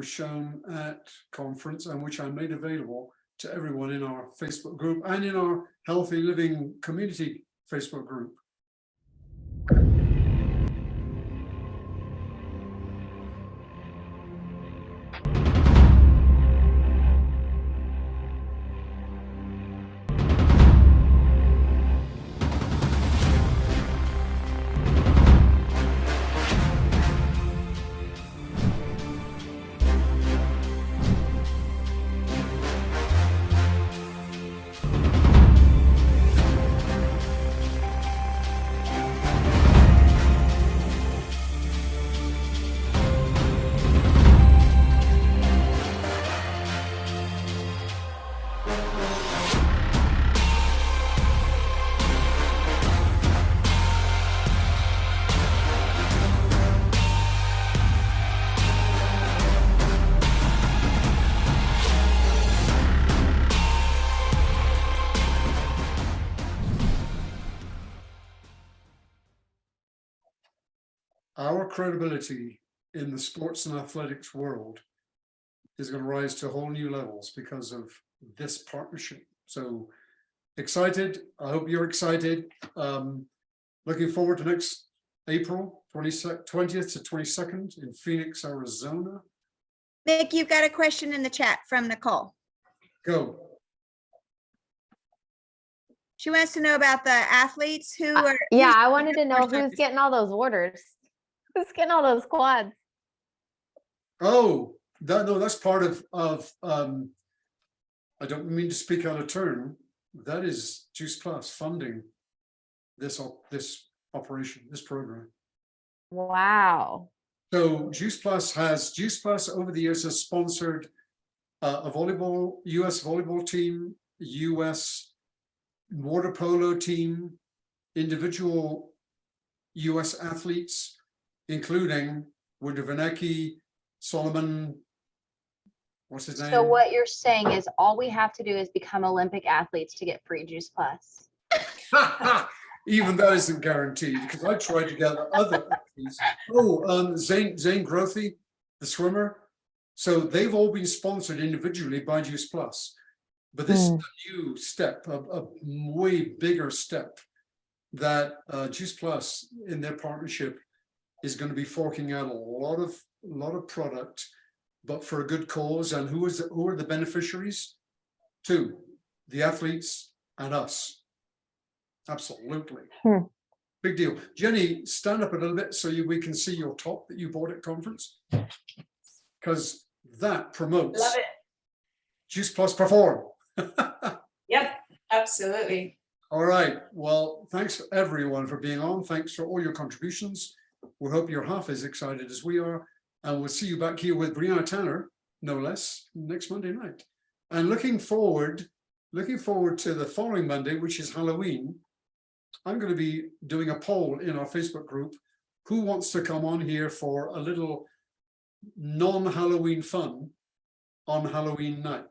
shown at conference, and which I made available to everyone in our Facebook group and in our Healthy Living Community Facebook group. our credibility in the sports and athletics world is going to rise to whole new levels because of this partnership. So excited. I hope you're excited. Looking forward to next April 20th to 22nd in Phoenix, Arizona. Nick, you've got a question in the chat from Nicole. Go. She wants to know about the athletes who are. Yeah, who's- I wanted to know who's getting all those orders. Who's getting all those quads? Oh, that's part of I don't mean to speak out of turn. That is Juice Plus funding this operation, this program. Wow. So Juice Plus over the years has sponsored a US volleyball team, US water polo team, individual US athletes, including Winter Vanecki, Solomon, what's his name? So what you're saying is all we have to do is become Olympic athletes to get free Juice Plus. Even that isn't guaranteed because I tried to gather other athletes. Oh, Zane Grothy, the swimmer. So they've all been sponsored individually by Juice Plus. But this is a new step, a way bigger step that Juice Plus in their partnership is going to be forking out a lot of product, but for a good cause. And who are the beneficiaries? Two, the athletes and us. Absolutely. Big deal. Jenny, stand up a little bit so we can see your top that you bought at conference. Because that promotes Love it. Juice Plus Perform. Yep, absolutely. All right. Well, thanks everyone for being on. Thanks for all your contributions. We hope you're half as excited as we are. And we'll see you back here with Brianna Tanner, no less, next Monday night. And looking forward to the following Monday, which is Halloween. I'm going to be doing a poll in our Facebook group. Who wants to come on here for a little non-Halloween fun on Halloween night?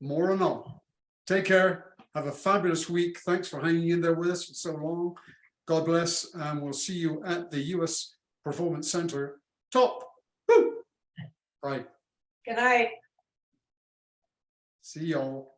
More or not. Take care. Have a fabulous week. Thanks for hanging in there with us for so long. God bless. And we'll see you at the US Performance Center. Top. Woo! Bye. Good night. See y'all.